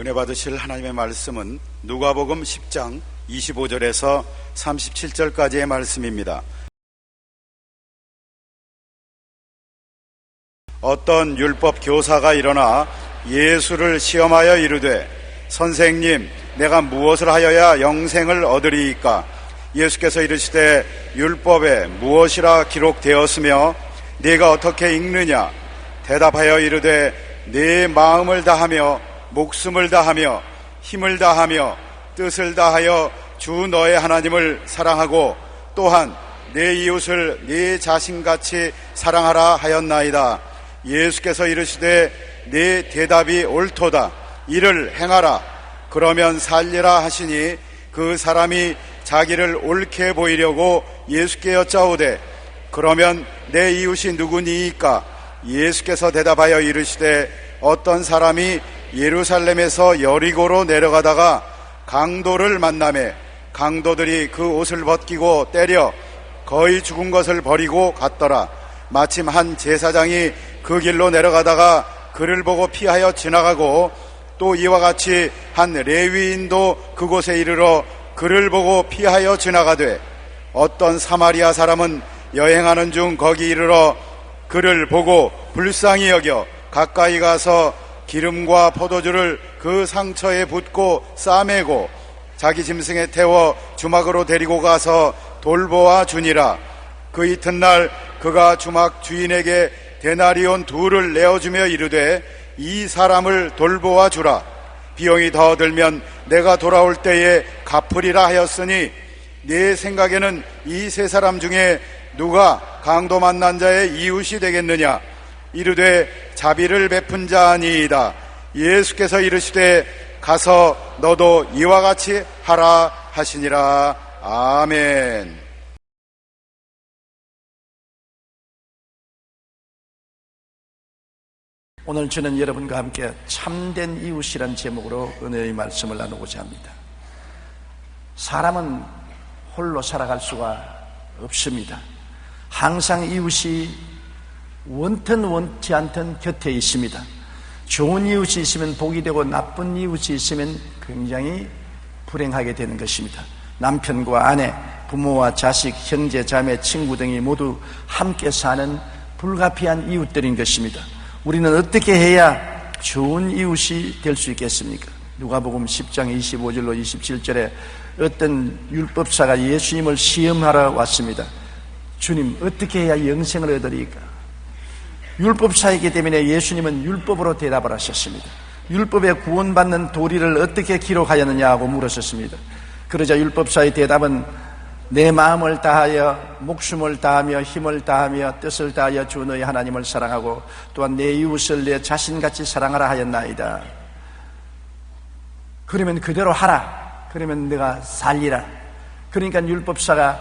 은혜 받으실 하나님의 말씀은 누가복음 10장 25절에서 37절까지의 말씀입니다. 어떤 율법 교사가 일어나 예수를 시험하여 이르되 선생님, 내가 무엇을 하여야 영생을 얻으리이까? 예수께서 이르시되 율법에 무엇이라 기록되었으며 네가 어떻게 읽느냐? 대답하여 이르되 내 마음을 다하며 목숨을 다하며 힘을 다하며 뜻을 다하여 주 너의 하나님을 사랑하고 또한 내 이웃을 네 자신같이 사랑하라 하였나이다. 예수께서 이르시되 네 대답이 옳도다. 이를 행하라. 그러면 살리라 하시니 그 사람이 자기를 옳게 보이려고 예수께 여짜오되 그러면 내 이웃이 누구니이까? 예수께서 대답하여 이르시되 어떤 사람이 예루살렘에서 여리고로 내려가다가 강도를 만나매 강도들이 그 옷을 벗기고 때려 거의 죽은 것을 버리고 갔더라. 마침 한 제사장이 그 길로 내려가다가 그를 보고 피하여 지나가고 또 이와 같이 한 레위인도 그곳에 이르러 그를 보고 피하여 지나가되 어떤 사마리아 사람은 여행하는 중 거기 이르러 그를 보고 불쌍히 여겨 가까이 가서 기름과 포도주를 그 상처에 붓고 싸매고 자기 짐승에 태워 주막으로 데리고 가서 돌보아 주니라. 그 이튿날 그가 주막 주인에게 데나리온 2를 내어주며 이르되 이 사람을 돌보아 주라. 비용이 더 들면 내가 돌아올 때에 갚으리라 하였으니 네 생각에는 이 3사람 중에 누가 강도 만난 자의 이웃이 되겠느냐? 이르되 자비를 베푼 자 아니이다. 예수께서 이르시되 가서 너도 이와 같이 하라 하시니라. 아멘. 오늘 저는 여러분과 함께 참된 이웃이란 제목으로 은혜의 말씀을 나누고자 합니다. 사람은 홀로 살아갈 수가 없습니다. 항상 이웃이 원튼 원치 않든 곁에 있습니다. 좋은 이웃이 있으면 복이 되고 나쁜 이웃이 있으면 굉장히 불행하게 되는 것입니다. 남편과 아내, 부모와 자식, 형제, 자매, 친구 등이 모두 함께 사는 불가피한 이웃들인 것입니다. 우리는 어떻게 해야 좋은 이웃이 될 수 있겠습니까? 누가복음 10장 25절로 27절에 어떤 율법사가 예수님을 시험하러 왔습니다. 주님, 어떻게 해야 영생을 얻으리까? 율법사이기 때문에 예수님은 율법으로 대답을 하셨습니다. 율법에 구원받는 도리를 어떻게 기록하였느냐 하고 물으셨습니다. 그러자 율법사의 대답은 내 마음을 다하여 목숨을 다하며 힘을 다하며 뜻을 다하여 주 너의 하나님을 사랑하고 또한 내 이웃을 내 자신같이 사랑하라 하였나이다. 그러면 그대로 하라. 그러면 내가 살리라. 그러니까 율법사가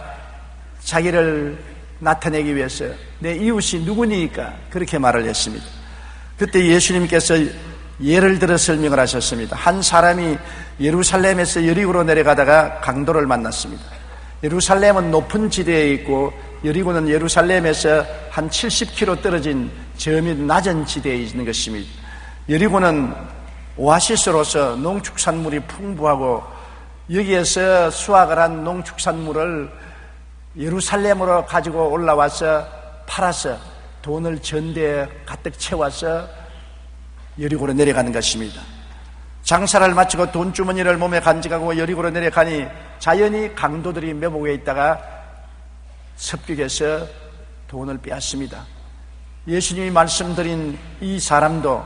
자기를 나타내기 위해서 내 이웃이 누구니까 그렇게 말을 했습니다. 그때 예수님께서 예를 들어 설명을 하셨습니다. 한 사람이 예루살렘에서 여리고로 내려가다가 강도를 만났습니다. 예루살렘은 높은 지대에 있고 여리고는 예루살렘에서 한 70km 떨어진 저밑 낮은 지대에 있는 것입니다. 여리고는 오아시스로서 농축산물이 풍부하고 여기에서 수확을 한 농축산물을 예루살렘으로 가지고 올라와서 팔아서 돈을 전대에 가득 채워서 여리고로 내려가는 것입니다. 장사를 마치고 돈주머니를 몸에 간직하고 여리고로 내려가니 자연히 강도들이 매복에 있다가 습격해서 돈을 빼앗습니다. 예수님이 말씀드린 이 사람도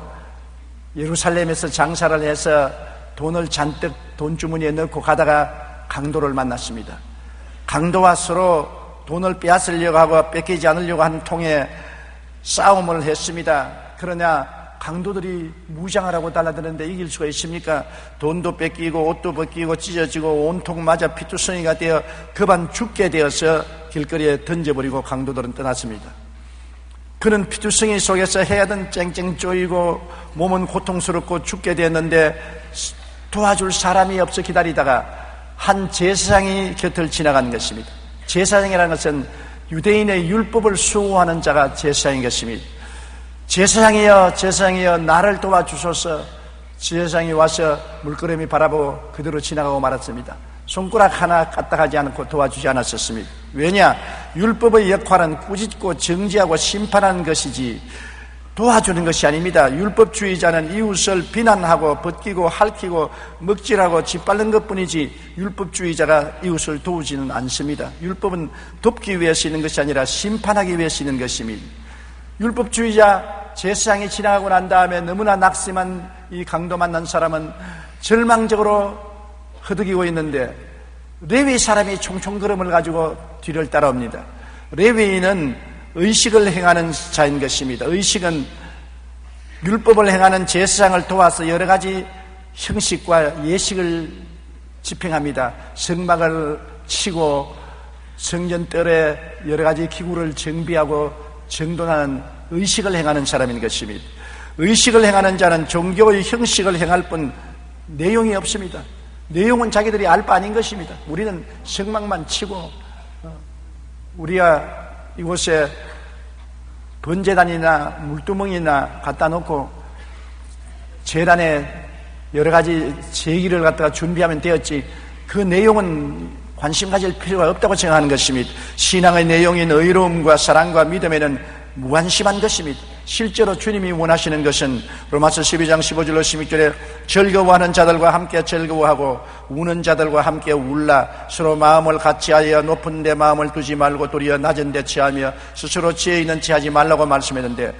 예루살렘에서 장사를 해서 돈을 잔뜩 돈주머니에 넣고 가다가 강도를 만났습니다. 강도와 서로 돈을 빼앗으려고 하고 뺏기지 않으려고 한 통에 싸움을 했습니다. 그러나 강도들이 무장하라고 달라드는데 이길 수가 있습니까? 돈도 뺏기고 옷도 벗기고 찢어지고 온통 맞아 피투성이가 되어 급한 죽게 되어서 길거리에 던져버리고 강도들은 떠났습니다. 그는 피투성이 속에서 해야든 쨍쨍 쪼이고 몸은 고통스럽고 죽게 되었는데 도와줄 사람이 없어 기다리다가 한 제사장이 곁을 지나가는 것입니다. 제사장이라는 것은 유대인의 율법을 수호하는 자가 제사장인 것입니다. 제사장이여 나를 도와주소서. 제사장이 와서 물끄러미 바라보고 그대로 지나가고 말았습니다. 손가락 하나 까딱하지 않고 도와주지 않았었습니다. 왜냐? 율법의 역할은 꾸짖고 정지하고 심판하는 것이지 도와주는 것이 아닙니다. 율법주의자는 이웃을 비난하고 벗기고 핥히고 먹질하고 짓밟는 것뿐이지 율법주의자가 이웃을 도우지는 않습니다. 율법은 돕기 위해서 있는 것이 아니라 심판하기 위해서 있는 것입니다. 율법주의자 제사장이 지나가고 난 다음에 너무나 낙심한 이 강도 만난 사람은 절망적으로 허덕이고 있는데 레위 사람이 총총 걸음을 가지고 뒤를 따라옵니다. 레위인은 의식을 행하는 자인 것입니다. 의식은 율법을 행하는 제사장을 도와서 여러 가지 형식과 예식을 집행합니다. 성막을 치고 성전뜰에 여러 가지 기구를 정비하고 정돈하는 의식을 행하는 사람인 것입니다. 의식을 행하는 자는 종교의 형식을 행할 뿐 내용이 없습니다. 내용은 자기들이 알 바 아닌 것입니다. 우리는 성막만 치고 우리가 이곳에 번제단이나 물두멍이나 갖다 놓고 제단에 여러 가지 제기를 갖다가 준비하면 되었지 그 내용은 관심 가질 필요가 없다고 생각하는 것입니다. 신앙의 내용인 의로움과 사랑과 믿음에는 무관심한 것입니다. 실제로 주님이 원하시는 것은 로마서 12장 15절로 16절에 즐거워하는 자들과 함께 즐거워하고 우는 자들과 함께 울라. 서로 마음을 같이하여 높은 데 마음을 두지 말고 도리어 낮은 데 취하며 스스로 지혜 있는 체하지 말라고 말씀했는데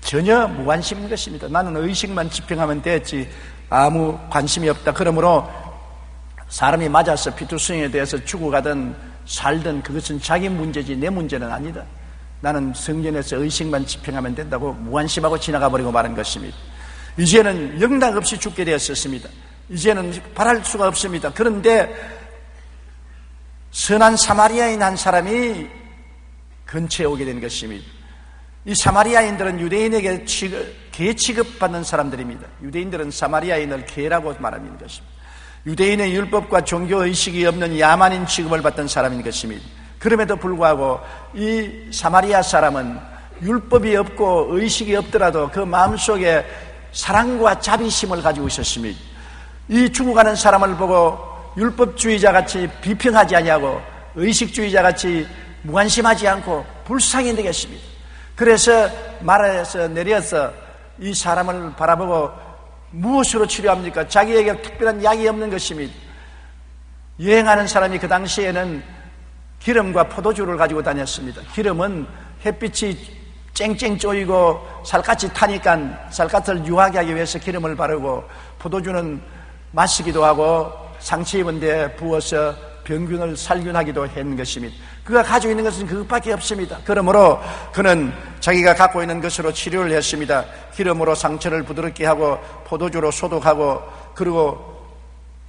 전혀 무관심인 것입니다. 나는 의식만 집행하면 됐지 아무 관심이 없다. 그러므로 사람이 맞아서 피투성이에 대해서 죽어가든 살든 그것은 자기 문제지 내 문제는 아니다. 나는 성전에서 의식만 집행하면 된다고 무관심하고 지나가 버리고 마는 것입니다. 이제는 영락 없이 죽게 되었습니다. 이제는 바랄 수가 없습니다. 그런데 선한 사마리아인 한 사람이 근처에 오게 된 것입니다. 이 사마리아인들은 유대인에게 개 취급받는 사람들입니다. 유대인들은 사마리아인을 개라고 말하는 것입니다. 유대인의 율법과 종교의식이 없는 야만인 취급을 받던 사람인 것입니다. 그럼에도 불구하고 이 사마리아 사람은 율법이 없고 의식이 없더라도 그 마음속에 사랑과 자비심을 가지고 있었습니다. 이 죽어가는 사람을 보고 율법주의자 같이 비평하지 아니하고 의식주의자 같이 무관심하지 않고 불쌍히 되겠습니다. 그래서 말에서 내려서 이 사람을 바라보고 무엇으로 치료합니까? 자기에게 특별한 약이 없는 것입니다. 여행하는 사람이 그 당시에는 기름과 포도주를 가지고 다녔습니다. 기름은 햇빛이 쨍쨍 쪼이고 살갗이 타니까 살갗을 유하게 하기 위해서 기름을 바르고 포도주는 마시기도 하고 상처 입은 데 부어서 병균을 살균하기도 한 것입니다. 그가 가지고 있는 것은 그것밖에 없습니다. 그러므로 그는 자기가 갖고 있는 것으로 치료를 했습니다. 기름으로 상처를 부드럽게 하고 포도주로 소독하고 그리고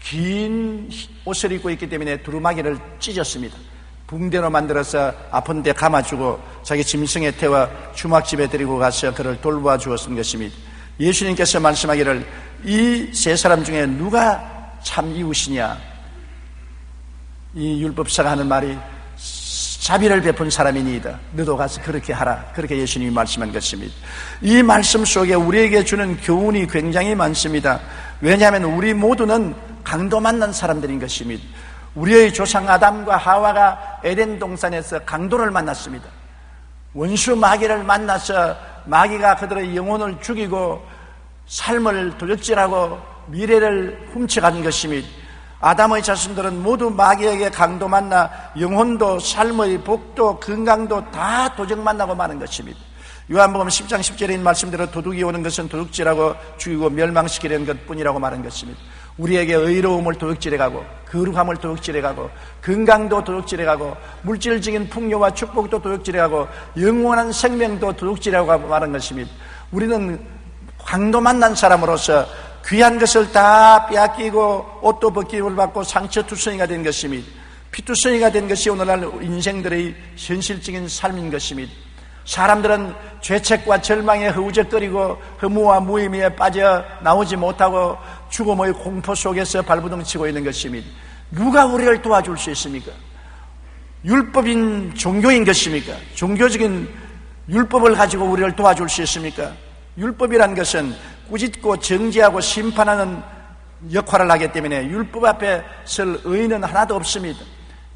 긴 옷을 입고 있기 때문에 두루마기를 찢었습니다. 붕대로 만들어서 아픈 데 감아주고 자기 짐승에 태워 주막집에 데리고 가서 그를 돌보아 주었던 것입니다. 예수님께서 말씀하기를 이 세 사람 중에 누가 참 이웃이냐? 이 율법사가 하는 말이 자비를 베푼 사람이니이다. 너도 가서 그렇게 하라. 그렇게 예수님이 말씀한 것입니다. 이 말씀 속에 우리에게 주는 교훈이 굉장히 많습니다. 왜냐하면 우리 모두는 강도 만난 사람들인 것입니다. 우리의 조상 아담과 하와가 에덴 동산에서 강도를 만났습니다. 원수 마귀를 만나서 마귀가 그들의 영혼을 죽이고 삶을 도적질하고 미래를 훔쳐간 것입니다. 아담의 자손들은 모두 마귀에게 강도 만나 영혼도 삶의 복도 건강도 다 도적 만나고 마는 것입니다. 요한복음 10장 10절에 있는 말씀대로 도둑이 오는 것은 도둑질하고 죽이고 멸망시키려는 것뿐이라고 말한 것입니다. 우리에게 의로움을 도둑질해가고 거룩함을 도둑질해가고 건강도 도둑질해가고 물질적인 풍요와 축복도 도둑질해가고 영원한 생명도 도둑질해가고 말한 것입니다. 우리는 강도 만난 사람으로서 귀한 것을 다 빼앗기고 옷도 벗김을 받고 상처투성이가 된 것입니다. 피투성이가 된 것이 오늘날 인생들의 현실적인 삶인 것입니다. 사람들은 죄책과 절망에 허우적거리고 허무와 무의미에 빠져 나오지 못하고 죽음의 공포 속에서 발부둥 치고 있는 것입니다. 누가 우리를 도와줄 수 있습니까? 율법인 종교인 것입니까? 종교적인 율법을 가지고 우리를 도와줄 수 있습니까? 율법이란 것은 꾸짖고 정죄하고 심판하는 역할을 하기 때문에 율법 앞에 설 의인은 하나도 없습니다.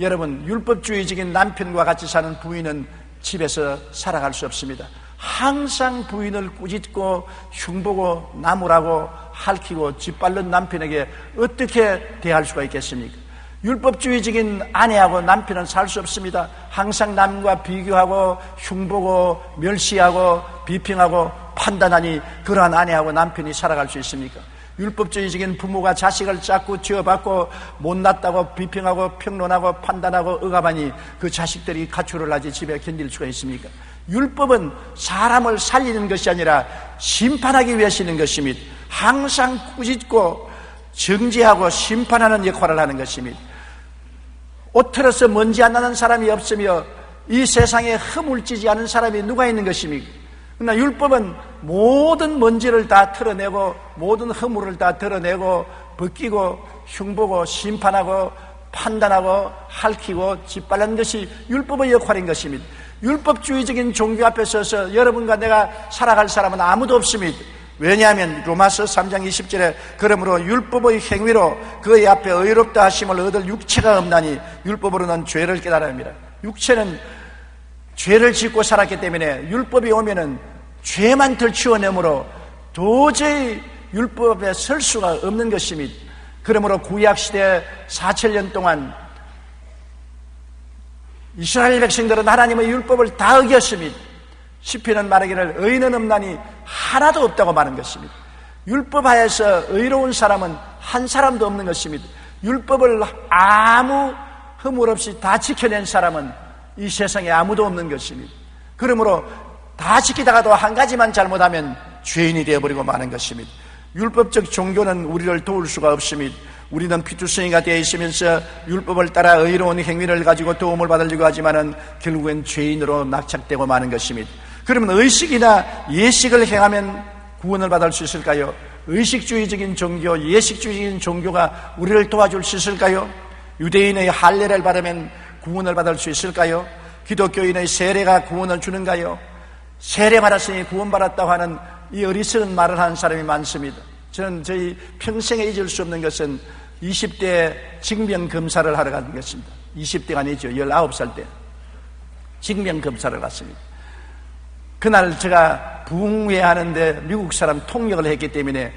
여러분, 율법주의적인 남편과 같이 사는 부인은 집에서 살아갈 수 없습니다. 항상 부인을 꾸짖고 흉보고 나무라고 핥히고 짓밟는 남편에게 어떻게 대할 수가 있겠습니까? 율법주의적인 아내하고 남편은 살 수 없습니다. 항상 남과 비교하고 흉보고 멸시하고 비평하고 판단하니 그러한 아내하고 남편이 살아갈 수 있습니까? 율법주의적인 부모가 자식을 자꾸 지어받고 못났다고 비평하고 평론하고 판단하고 억압하니 그 자식들이 가출을 하지 집에 견딜 수가 있습니까? 율법은 사람을 살리는 것이 아니라 심판하기 위해 쓰는 것입니다. 항상 꾸짖고 정죄하고 심판하는 역할을 하는 것입니다. 옷 털어서 먼지 안 나는 사람이 없으며 이 세상에 허물지지 않은 사람이 누가 있는 것입니까? 그러나 율법은 모든 먼지를 다 털어내고 모든 허물을 다 드러내고 벗기고 흉보고 심판하고 판단하고 핥히고 짓밟는 것이 율법의 역할인 것입니다. 율법주의적인 종교 앞에 서서 여러분과 내가 살아갈 사람은 아무도 없습니다. 왜냐하면 로마서 3장 20절에 그러므로 율법의 행위로 그의 앞에 의롭다 하심을 얻을 육체가 없나니 율법으로는 죄를 깨달아야 합니다. 육체는 죄를 짓고 살았기 때문에 율법이 오면은 죄만 덜치워내므로 도저히 율법에 설 수가 없는 것입니다. 그러므로 구약시대 4,000년 동안 이스라엘 백성들은 하나님의 율법을 다 어겼습니다. 시편은 말하기를 의인은 없나니 하나도 없다고 말한 것입니다. 율법 하에서 의로운 사람은 한 사람도 없는 것입니다. 율법을 아무 허물 없이 다 지켜낸 사람은 이 세상에 아무도 없는 것입니다. 그러므로 다 지키다가도 한 가지만 잘못하면 죄인이 되어버리고 마는 것입니다. 율법적 종교는 우리를 도울 수가 없습니다. 우리는 피투성이가 되어 있으면서 율법을 따라 의로운 행위를 가지고 도움을 받으려고 하지만은 결국엔 죄인으로 낙착되고 마는 것입니다. 그러면 의식이나 예식을 행하면 구원을 받을 수 있을까요? 의식주의적인 종교, 예식주의적인 종교가 우리를 도와줄 수 있을까요? 유대인의 할례를 받으면 구원을 받을 수 있을까요? 기독교인의 세례가 구원을 주는가요? 세례 받았으니 구원받았다고 하는 이 어리석은 말을 하는 사람이 많습니다. 저는 저희 평생에 잊을 수 없는 것은 20대 징병검사를 하러 간 것입니다. 20대가 아니죠. 19살 때 징병검사를 갔습니다. 그날 제가 부흥회 하는데 미국 사람 통역을 했기 때문에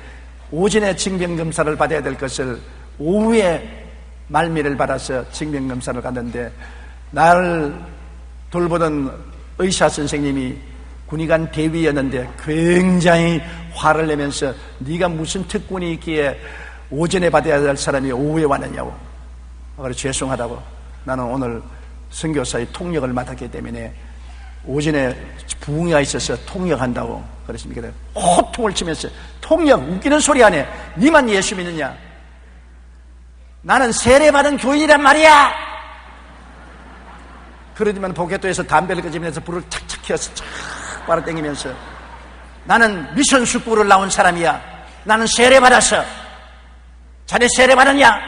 오전에 징병검사를 받아야 될 것을 오후에 말미를 받아서 징병검사를 갔는데 나를 돌보던 의사 선생님이 군의관 대위였는데 굉장히 화를 내면서 네가 무슨 특권이 있기에 오전에 받아야 될 사람이 오후에 왔느냐고. 그래서 죄송하다고. 나는 오늘 선교사의 통역을 맡았기 때문에 오전에 부흥회가 있어서 통역한다고 그랬습니다. 호통을 치면서 통역 웃기는 소리 안 해. 니만 예수 믿느냐? 나는 세례받은 교인이란 말이야. 그러지만 보게도에서 담배를 끄집면서 불을 착착 켜서 착 빨아당기면서 나는 미션 숙부를 나온 사람이야. 나는 세례받았어. 자네 세례받았냐?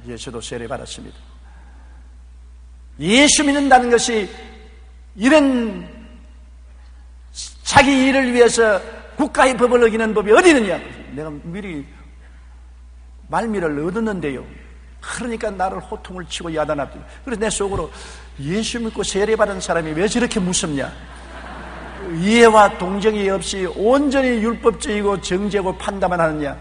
예, 저도 세례받았습니다. 예수 믿는다는 것이 이런 자기 일을 위해서 국가의 법을 어기는 법이 어디 있느냐? 내가 미리 말미를 얻었는데요. 그러니까 나를 호통을 치고 야단합니다. 그래서 내 속으로 예수 믿고 세례받은 사람이 왜 저렇게 무섭냐? 이해와 동정이 없이 온전히 율법적이고 정죄고 판단만 하느냐?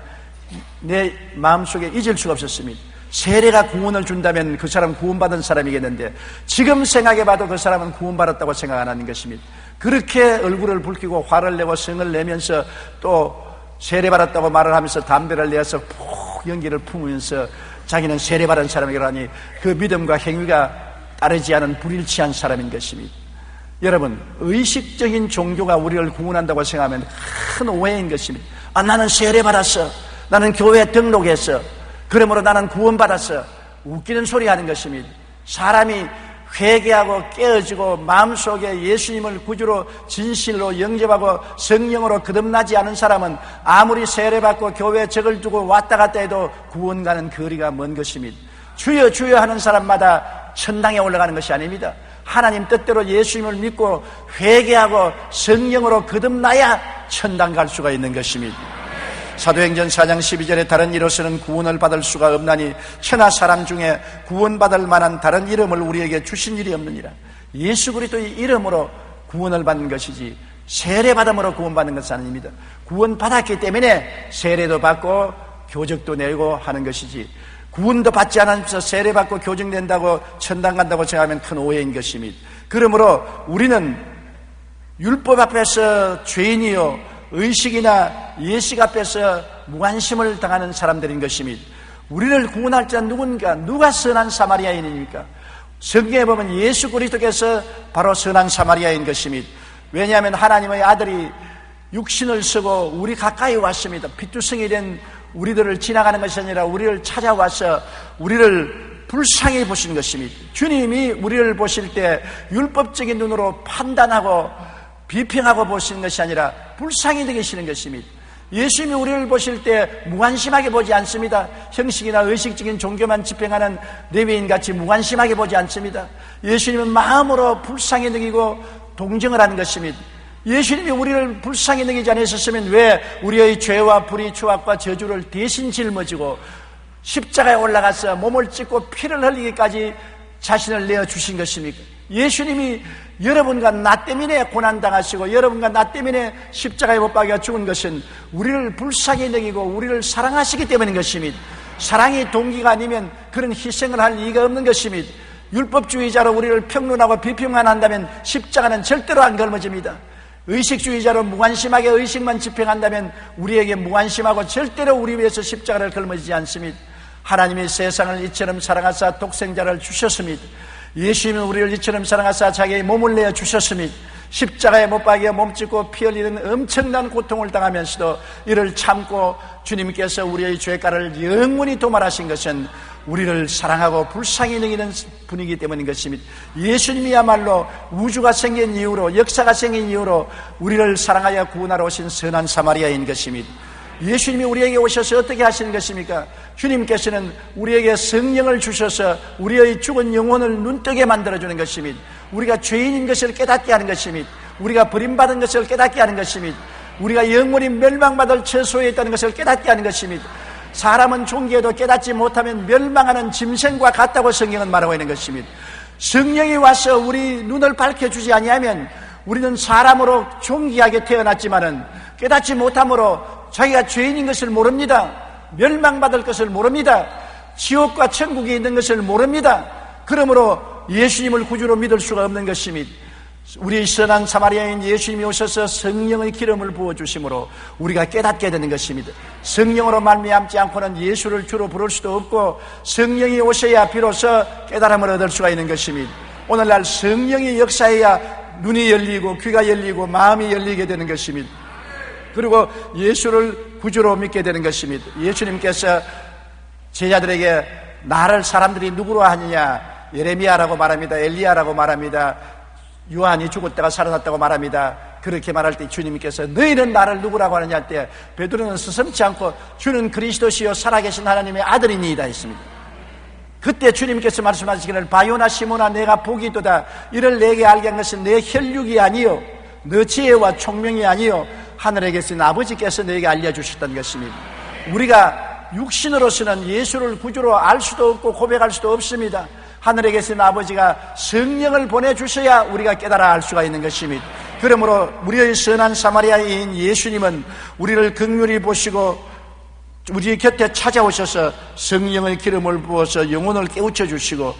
내 마음속에 잊을 수가 없었습니다. 세례가 구원을 준다면 그 사람은 구원받은 사람이겠는데 지금 생각해봐도 그 사람은 구원받았다고 생각 안 하는 것입니다. 그렇게 얼굴을 붉히고 화를 내고 성을 내면서 또 세례받았다고 말을 하면서 담배를 내서 푹 연기를 품으면서 자기는 세례받은 사람이라니 그 믿음과 행위가 따르지 않은 불일치한 사람인 것입니다. 여러분, 의식적인 종교가 우리를 구원한다고 생각하면 큰 오해인 것입니다. 아, 나는 세례받았어. 나는 교회에 등록했어. 그러므로 나는 구원받았어. 웃기는 소리 하는 것입니다. 사람이 회개하고 깨어지고 마음속에 예수님을 구주로 진실로 영접하고 성령으로 거듭나지 않은 사람은 아무리 세례받고 교회에 적을 두고 왔다 갔다 해도 구원과는 거리가 먼 것입니다. 주여 주여 하는 사람마다 천당에 올라가는 것이 아닙니다. 하나님 뜻대로 예수님을 믿고 회개하고 성령으로 거듭나야 천당 갈 수가 있는 것입니다. 사도행전 4장 12절에 다른 이로서는 구원을 받을 수가 없나니 천하 사람 중에 구원받을 만한 다른 이름을 우리에게 주신 일이 없느니라. 예수 그리스도의 이름으로 구원을 받는 것이지 세례받음으로 구원받는 것은 아닙니다. 구원받았기 때문에 세례도 받고 교적도 내고 하는 것이지, 구원도 받지 않으면서 세례받고 교적낸다고 천당 간다고 생각하면 큰 오해인 것입니다. 그러므로 우리는 율법 앞에서 죄인이요 의식이나 예식 앞에서 무관심을 당하는 사람들인 것입니다. 우리를 구원할 자 누가 선한 사마리아인입니까? 성경에 보면 예수 그리스도께서 바로 선한 사마리아인 것입니다. 왜냐하면 하나님의 아들이 육신을 쓰고 우리 가까이 왔습니다. 피투성이 된 우리들을 지나가는 것이 아니라 우리를 찾아와서 우리를 불쌍히 보신 것입니다. 주님이 우리를 보실 때 율법적인 눈으로 판단하고 비평하고 보시는 것이 아니라 불쌍히 여기시는 것입니다. 예수님이 우리를 보실 때 무관심하게 보지 않습니다. 형식이나 의식적인 종교만 집행하는 레위인같이 무관심하게 보지 않습니다. 예수님은 마음으로 불쌍히 여기고 동정을 하는 것입니다. 예수님이 우리를 불쌍히 여기지 않으셨으면 왜 우리의 죄와 불의, 추악과 저주를 대신 짊어지고 십자가에 올라가서 몸을 찢고 피를 흘리기까지 자신을 내어주신 것입니까? 예수님이 여러분과 나 때문에 고난당하시고 여러분과 나 때문에 십자가에 못 박혀 죽은 것은 우리를 불쌍히 여기고 우리를 사랑하시기 때문인 것입니다. 사랑이 동기가 아니면 그런 희생을 할 이유가 없는 것입니다. 율법주의자로 우리를 평론하고 비평만 한다면 십자가는 절대로 안 걸머집니다. 의식주의자로 무관심하게 의식만 집행한다면 우리에게 무관심하고 절대로 우리 위해서 십자가를 걸머지지 않습니다. 하나님이 세상을 이처럼 사랑하사 독생자를 주셨습니다. 예수님은 우리를 이처럼 사랑하사 자기의 몸을 내어 주셨습니다. 십자가에 못 박여 몸짓고 피 흘리는 엄청난 고통을 당하면서도 이를 참고 주님께서 우리의 죄가를 영원히 도말하신 것은 우리를 사랑하고 불쌍히 여기는 분이기 때문인 것입니다. 예수님이야말로 우주가 생긴 이후로, 역사가 생긴 이후로 우리를 사랑하여 구원하러 오신 선한 사마리아인 것입니다. 예수님이 우리에게 오셔서 어떻게 하시는 것입니까? 주님께서는 우리에게 성령을 주셔서 우리의 죽은 영혼을 눈뜨게 만들어주는 것입니다. 우리가 죄인인 것을 깨닫게 하는 것입니다. 우리가 버림받은 것을 깨닫게 하는 것입니다. 우리가 영원히 멸망받을 처소에 있다는 것을 깨닫게 하는 것입니다. 사람은 존귀해도 깨닫지 못하면 멸망하는 짐승과 같다고 성경은 말하고 있는 것입니다. 성령이 와서 우리 눈을 밝혀주지 아니하면 우리는 사람으로 존귀하게 태어났지만은 깨닫지 못함으로 자기가 죄인인 것을 모릅니다. 멸망받을 것을 모릅니다. 지옥과 천국이 있는 것을 모릅니다. 그러므로 예수님을 구주로 믿을 수가 없는 것입니다. 우리 선한 사마리아인 예수님이 오셔서 성령의 기름을 부어주심으로 우리가 깨닫게 되는 것입니다. 성령으로 말미암지 않고는 예수를 주로 부를 수도 없고 성령이 오셔야 비로소 깨달음을 얻을 수가 있는 것입니다. 오늘날 성령이 역사해야 눈이 열리고 귀가 열리고 마음이 열리게 되는 것입니다. 그리고 예수를 구주로 믿게 되는 것입니다. 예수님께서 제자들에게 나를 사람들이 누구로 하느냐, 예레미야라고 말합니다. 엘리야라고 말합니다. 요한이 죽었다가 살아났다고 말합니다. 그렇게 말할 때 주님께서 너희는 나를 누구라고 하느냐 할 때 베드로는 스스럼치 않고 주는 그리스도시요 살아계신 하나님의 아들이니이다 했습니다. 그때 주님께서 말씀하시기를 바요나 시모나 내가 복이 있도다. 이를 내게 알게 한 것은 내 혈육이 아니요 너 지혜와 총명이 아니요 하늘에 계신 아버지께서 너에게 알려주셨다는 것입니다. 우리가 육신으로서는 예수를 구주로 알 수도 없고 고백할 수도 없습니다. 하늘에 계신 아버지가 성령을 보내주셔야 우리가 깨달아 알 수가 있는 것입니다. 그러므로 우리의 선한 사마리아인 예수님은 우리를 긍휼히 보시고 우리 곁에 찾아오셔서 성령의 기름을 부어서 영혼을 깨우쳐 주시고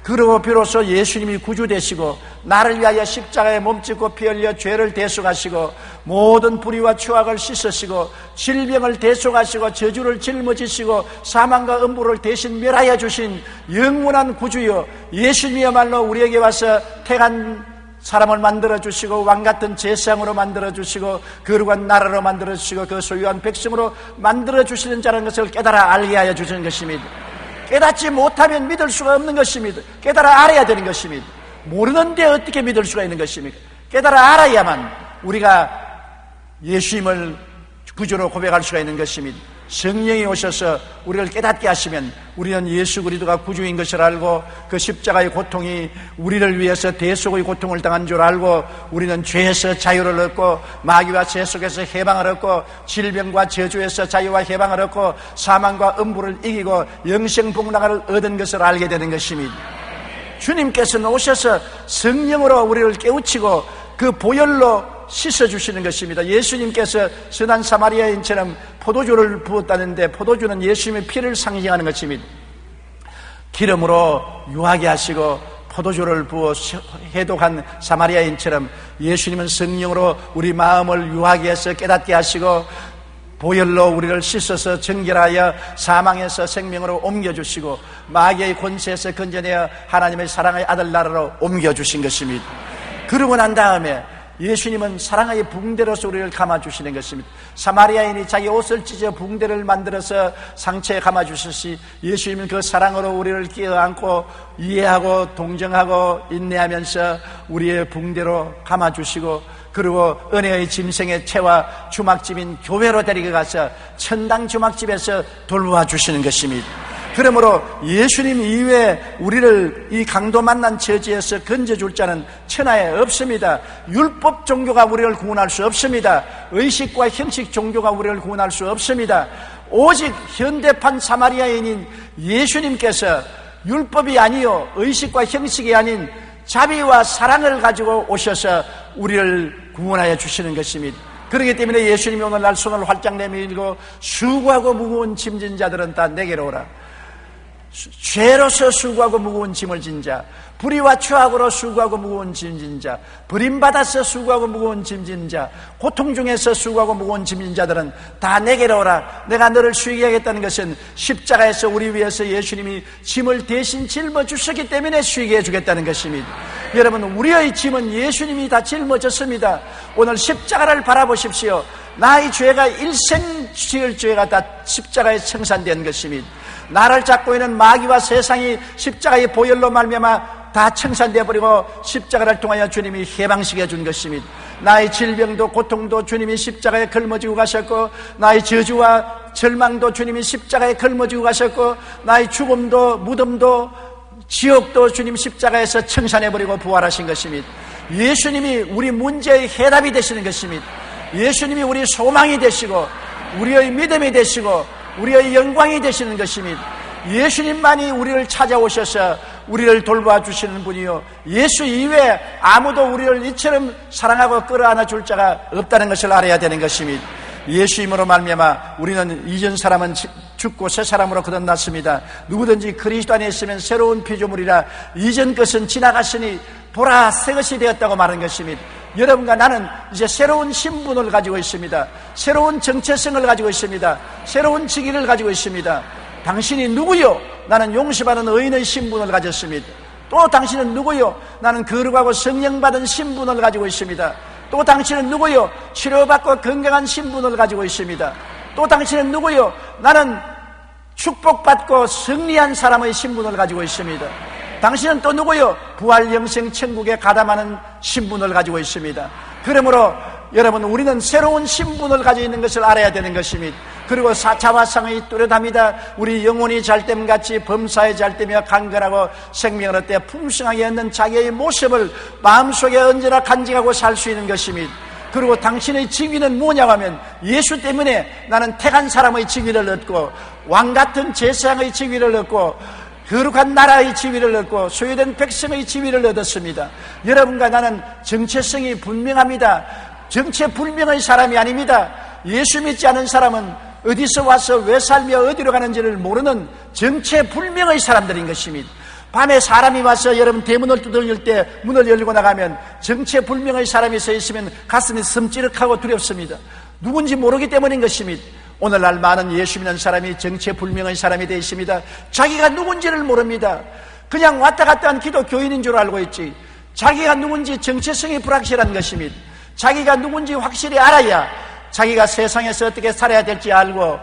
그러고 비로소 예수님이 구주 되시고 나를 위하여 십자가에 몸짓고 피 흘려 죄를 대속하시고 모든 불의와 추악을 씻으시고 질병을 대속하시고 저주를 짊어지시고 사망과 음부를 대신 멸하여 주신 영원한 구주여 예수님이야말로 우리에게 와서 택한 사람을 만들어주시고 왕같은 제사장으로 만들어주시고 거룩한 나라로 만들어주시고 그 소유한 백성으로 만들어주시는 자라는 것을 깨달아 알게 하여 주시는 것입니다. 깨닫지 못하면 믿을 수가 없는 것입니다. 깨달아 알아야 되는 것입니다. 모르는데 어떻게 믿을 수가 있는 것입니까? 깨달아 알아야만 우리가 예수님을 구주로 고백할 수가 있는 것입니다. 성령이 오셔서 우리를 깨닫게 하시면 우리는 예수 그리스도가 구주인 것을 알고 그 십자가의 고통이 우리를 위해서 대속의 고통을 당한 줄 알고 우리는 죄에서 자유를 얻고 마귀와 죄 속에서 해방을 얻고 질병과 저주에서 자유와 해방을 얻고 사망과 음부를 이기고 영생복락을 얻은 것을 알게 되는 것입니다. 주님께서는 오셔서 성령으로 우리를 깨우치고 그 보혈로 씻어주시는 것입니다. 예수님께서 선한 사마리아인처럼 포도주를 부었다는데 포도주는 예수님의 피를 상징하는 것입니다. 기름으로 유하게 하시고 포도주를 부어 해독한 사마리아인처럼 예수님은 성령으로 우리 마음을 유하게 해서 깨닫게 하시고 보혈로 우리를 씻어서 정결하여 사망에서 생명으로 옮겨주시고 마귀의 권세에서 건져내어 하나님의 사랑의 아들 나라로 옮겨주신 것입니다. 그러고 난 다음에 예수님은 사랑의 붕대로서 우리를 감아주시는 것입니다. 사마리아인이 자기 옷을 찢어 붕대를 만들어서 상처에 감아주셨듯이 예수님은 그 사랑으로 우리를 끼어안고 이해하고 동정하고 인내하면서 우리의 붕대로 감아주시고 그리고 은혜의 짐승의 채와 주막집인 교회로 데리고 가서 천당 주막집에서 돌보아 주시는 것입니다. 그러므로 예수님 이외에 우리를 이 강도 만난 처지에서 건져줄 자는 천하에 없습니다. 율법 종교가 우리를 구원할 수 없습니다. 의식과 형식 종교가 우리를 구원할 수 없습니다. 오직 현대판 사마리아인인 예수님께서 율법이 아니요 의식과 형식이 아닌 자비와 사랑을 가지고 오셔서 우리를 구원하여 주시는 것입니다. 그렇기 때문에 예수님이 오늘날 손을 활짝 내밀고 수고하고 무거운 짐진 자들은 다 내게로 오라. 죄로서 수고하고 무거운 짐을 진 자, 불의와 추악으로 수고하고 무거운 짐 진 자, 버림받아서 수고하고 무거운 짐 진 자, 고통 중에서 수고하고 무거운 짐 진 자들은 다 내게로 오라. 내가 너를 쉬게 하겠다는 것은 십자가에서 우리 위해서 예수님이 짐을 대신 짊어주셨기 때문에 쉬게 해주겠다는 것입니다. 여러분, 우리의 짐은 예수님이 다 짊어졌습니다. 오늘 십자가를 바라보십시오. 나의 죄가 일생 지을 죄가 다 십자가에 청산된 것입니다. 나를 잡고 있는 마귀와 세상이 십자가의 보혈로 말미암아 다 청산되어 버리고 십자가를 통하여 주님이 해방시켜 준 것입니다. 나의 질병도 고통도 주님이 십자가에 걸머지고 가셨고 나의 저주와 절망도 주님이 십자가에 걸머지고 가셨고 나의 죽음도 무덤도 지옥도 주님 십자가에서 청산해 버리고 부활하신 것입니다. 예수님이 우리 문제의 해답이 되시는 것입니다. 예수님이 우리 소망이 되시고 우리의 믿음이 되시고 우리의 영광이 되시는 것입니다. 예수님만이 우리를 찾아오셔서 우리를 돌봐 주시는 분이요 예수 이외에 아무도 우리를 이처럼 사랑하고 끌어안아 줄 자가 없다는 것을 알아야 되는 것입니다. 예수님으로 말미암아 우리는 이전 사람은 죽고 새 사람으로 거듭났습니다. 누구든지 그리스도 안에 있으면 새로운 피조물이라 이전 것은 지나갔으니 보라 새 것이 되었다고 말한 것입니다. 여러분과 나는 이제 새로운 신분을 가지고 있습니다. 새로운 정체성을 가지고 있습니다. 새로운 직위를 가지고 있습니다. 당신이 누구요? 나는 용서받은 의인의 신분을 가졌습니다. 또 당신은 누구요? 나는 거룩하고 성령받은 신분을 가지고 있습니다. 또 당신은 누구요? 치료받고 건강한 신분을 가지고 있습니다. 또 당신은 누구요? 나는 축복받고 승리한 사람의 신분을 가지고 있습니다. 당신은 또 누구요? 부활 영생 천국에 가담하는 신분을 가지고 있습니다. 그러므로 여러분 우리는 새로운 신분을 가지고 있는 것을 알아야 되는 것입니다. 그리고 자화상의 뚜렷합니다. 우리 영혼이 잘됨같이 범사에 잘되며 강건하고 생명을 얻되 풍성하게 얻는 자기의 모습을 마음속에 언제나 간직하고 살 수 있는 것입니다. 그리고 당신의 직위는 뭐냐고 하면 예수 때문에 나는 택한 사람의 직위를 얻고 왕같은 제사장의 직위를 얻고 거룩한 나라의 지위를 얻고 소유된 백성의 지위를 얻었습니다. 여러분과 나는 정체성이 분명합니다. 정체불명의 사람이 아닙니다. 예수 믿지 않은 사람은 어디서 와서 왜 살며 어디로 가는지를 모르는 정체불명의 사람들인 것입니다. 밤에 사람이 와서 여러분 대문을 두들길 때 문을 열고 나가면 정체불명의 사람이 서 있으면 가슴이 섬찌륵하고 두렵습니다. 누군지 모르기 때문인 것입니다. 오늘날 많은 예수 믿는 사람이 정체불명의 사람이 되어 있습니다. 자기가 누군지를 모릅니다. 그냥 왔다 갔다 한 기독교인인 줄 알고 있지 자기가 누군지 정체성이 불확실한 것입니다. 자기가 누군지 확실히 알아야 자기가 세상에서 어떻게 살아야 될지 알고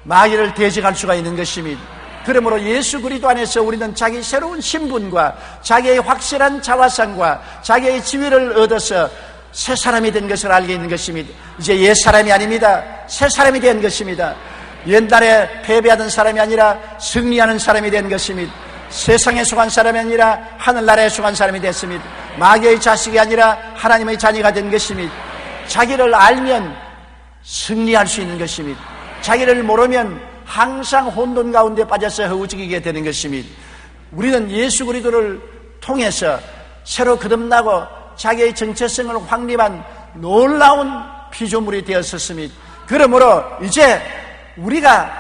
마귀를 대적할 수가 있는 것입니다. 그러므로 예수 그리스도 안에서 우리는 자기 새로운 신분과 자기의 확실한 자화상과 자기의 지위를 얻어서 새 사람이 된 것을 알게 있는 것입니다. 이제 옛 사람이 아닙니다. 새 사람이 된 것입니다. 옛날에 패배하던 사람이 아니라 승리하는 사람이 된 것입니다. 세상에 속한 사람이 아니라 하늘나라에 속한 사람이 됐습니다. 마귀의 자식이 아니라 하나님의 자녀가 된 것입니다. 자기를 알면 승리할 수 있는 것입니다. 자기를 모르면 항상 혼돈 가운데 빠져서 허우적이게 되는 것입니다. 우리는 예수 그리스도를 통해서 새로 거듭나고 자기의 정체성을 확립한 놀라운 피조물이 되었었습니다. 그러므로 이제 우리가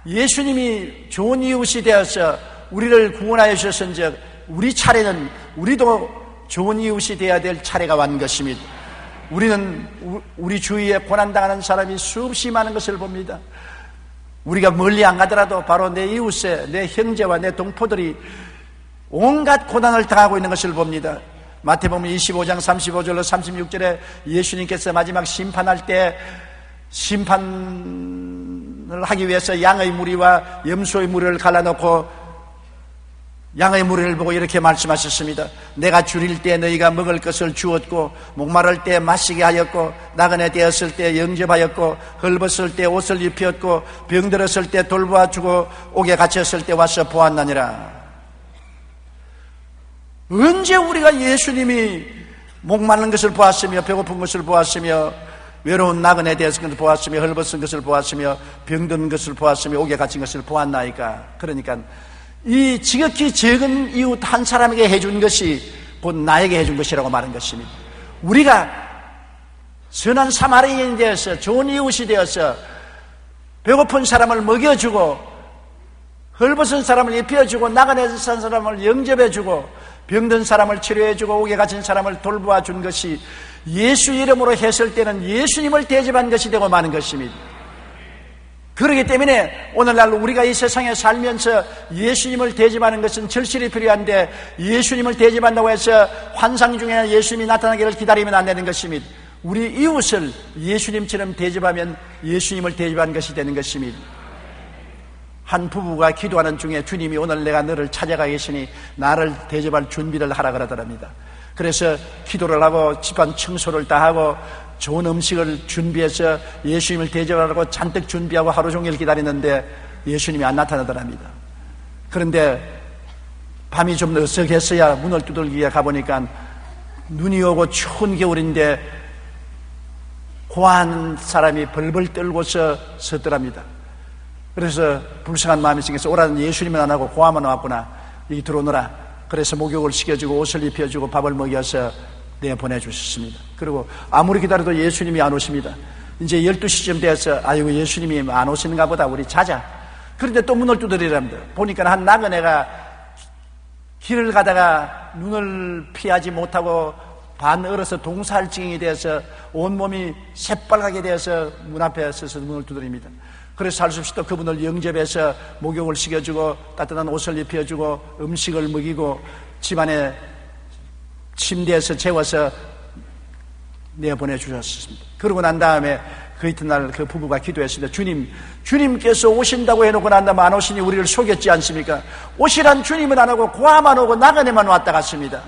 예수님이 좋은 이웃이 되어서 우리를 구원하여 주셨은즉 우리 차례는 우리도 좋은 이웃이 되어야 될 차례가 왔는 것입니다. 우리는 우리 주위에 고난당하는 사람이 수없이 많은 것을 봅니다. 우리가 멀리 안 가더라도 바로 내 이웃에 내 형제와 내 동포들이 온갖 고난을 당하고 있는 것을 봅니다. 마태복음 25장 35절로 36절에 예수님께서 마지막 심판할 때 심판을 하기 위해서 양의 무리와 염소의 무리를 갈라놓고 양의 무리를 보고 이렇게 말씀하셨습니다. 내가 줄일 때 너희가 먹을 것을 주었고 목마를 때 마시게 하였고 나그네 되었을 때 영접하였고 헐벗을 때 옷을 입혔고 병들었을 때 돌보아 주고 옥에 갇혔을 때 와서 보았나니라. 언제 우리가 예수님이 목마른 것을 보았으며 배고픈 것을 보았으며 외로운 나그네 되었을 것을 보았으며 헐벗은 것을 보았으며 병든 것을 보았으며 옥에 갇힌 것을 보았나이까. 그러니까 이 지극히 적은 이웃 한 사람에게 해준 것이 곧 나에게 해준 것이라고 말한 것입니다. 우리가 선한 사마리아인이 되어서 좋은 이웃이 되어서 배고픈 사람을 먹여주고 헐벗은 사람을 입혀주고 나그네 산 사람을 영접해주고 병든 사람을 치료해주고 옥에 갇힌 사람을 돌보아 준 것이 예수 이름으로 했을 때는 예수님을 대접한 것이 되고 마는 것입니다. 그렇기 때문에 오늘날 우리가 이 세상에 살면서 예수님을 대접하는 것은 절실히 필요한데 예수님을 대접한다고 해서 환상 중에 예수님이 나타나기를 기다리면 안 되는 것입니다. 우리 이웃을 예수님처럼 대접하면 예수님을 대접한 것이 되는 것입니다. 한 부부가 기도하는 중에 주님이 오늘 내가 너를 찾아가 계시니 나를 대접할 준비를 하라 그러더랍니다. 그래서 기도를 하고 집안 청소를 다 하고 좋은 음식을 준비해서 예수님을 대접하라고 잔뜩 준비하고 하루 종일 기다리는데 예수님이 안 나타나더랍니다. 그런데 밤이 좀 어석했어야 문을 두들기에 가보니까 눈이 오고 추운 겨울인데 고한 사람이 벌벌 떨고서 섰더랍니다. 그래서 불쌍한 마음이 생겨서 오라는 예수님은 안 하고 고아만 왔구나. 여기 들어오너라. 그래서 목욕을 시켜주고 옷을 입혀주고 밥을 먹여서 내보내주셨습니다. 그리고 아무리 기다려도 예수님이 안 오십니다. 이제 12시쯤 돼서 아이고 예수님이 안 오시는가 보다 우리 자자. 그런데 또 문을 두드리랍니다. 보니까 한 나그네가 길을 가다가 눈을 피하지 못하고 반 얼어서 동살증이 되어서 온몸이 새빨갛게 되어서 문 앞에 서서 문을 두드립니다. 그래서 할 수 없이 또 그분을 영접해서 목욕을 시켜주고 따뜻한 옷을 입혀주고 음식을 먹이고 집안에 침대에서 재워서 내보내주셨습니다. 그러고 난 다음에 그 이튿날 그 부부가 기도했습니다. 주님께서 오신다고 해놓고 난 다음에 안 오시니 우리를 속였지 않습니까? 오시란 주님은 안 오고 고아만 오고 나그네만 왔다 갔습니다.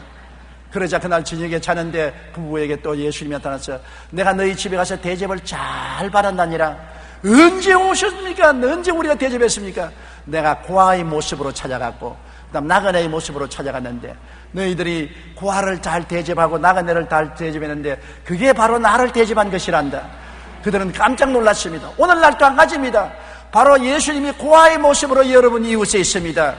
그러자 그날 저녁에 자는데 부부에게 또 예수님이 나타나서 내가 너희 집에 가서 대접을 잘 받았다니라. 언제 오셨습니까? 언제 우리가 대접했습니까? 내가 고아의 모습으로 찾아갔고 그다음 나그네의 모습으로 찾아갔는데 너희들이 고아를 잘 대접하고 나그네를 잘 대접했는데 그게 바로 나를 대접한 것이란다. 그들은 깜짝 놀랐습니다. 오늘날도 한 가지입니다. 바로 예수님이 고아의 모습으로 여러분 이웃에 있습니다.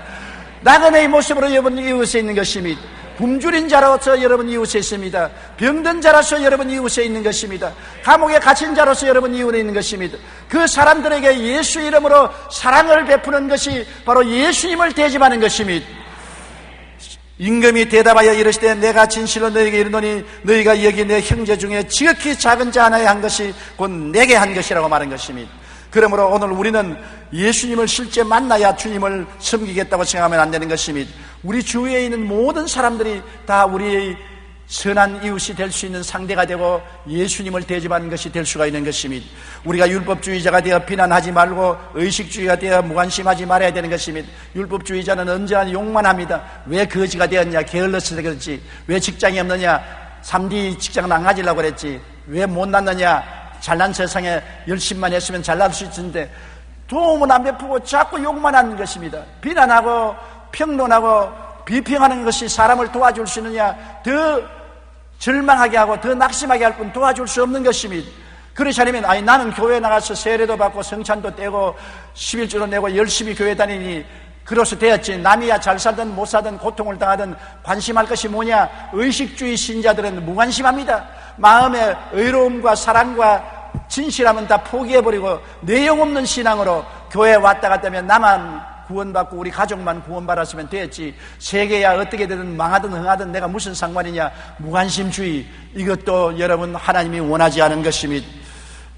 나그네의 모습으로 여러분 이웃에 있는 것입니다. 굶주린 자로서 여러분 이웃에 있습니다. 병든 자로서 여러분 이웃에 있는 것입니다. 감옥에 갇힌 자로서 여러분 이웃에 있는 것입니다. 그 사람들에게 예수 이름으로 사랑을 베푸는 것이 바로 예수님을 대접하는 것입니다. 임금이 대답하여 이르시되 내가 진실로 너희에게 이르노니 너희가 여기 내 형제 중에 지극히 작은 자 하나에 한 것이 곧 내게 한 것이라고 말한 것입니다. 그러므로 오늘 우리는 예수님을 실제 만나야 주님을 섬기겠다고 생각하면 안 되는 것입니다. 우리 주위에 있는 모든 사람들이 다 우리의 선한 이웃이 될 수 있는 상대가 되고 예수님을 대접하는 것이 될 수가 있는 것입니다. 우리가 율법주의자가 되어 비난하지 말고 의식주의가 되어 무관심하지 말아야 되는 것입니다. 율법주의자는 언제나 욕만 합니다. 왜 거지가 되었냐? 게을러서 그랬지. 왜 직장이 없느냐? 3D 직장을 안 가지려고 그랬지. 왜 못 낳느냐? 잘난 세상에 열심만 했으면 잘날 수 있는데 도움은 안 베푸고 자꾸 욕만 하는 것입니다. 비난하고 평론하고 비평하는 것이 사람을 도와줄 수 있느냐? 더 절망하게 하고 더 낙심하게 할 뿐 도와줄 수 없는 것입니다. 그렇지 않으면 나는 교회 나가서 세례도 받고 성찬도 떼고 11조도 내고 열심히 교회 다니니 그로서 되었지, 남이야 잘 살든 못 살든 고통을 당하든 관심할 것이 뭐냐? 의식주의 신자들은 무관심합니다. 마음의 의로움과 사랑과 진실함은 다 포기해버리고 내용 없는 신앙으로 교회에 왔다 갔다 하면 나만 구원받고 우리 가족만 구원받았으면 되었지, 세계야 어떻게 되든 망하든 흥하든 내가 무슨 상관이냐? 무관심주의, 이것도 여러분 하나님이 원하지 않은 것입니다.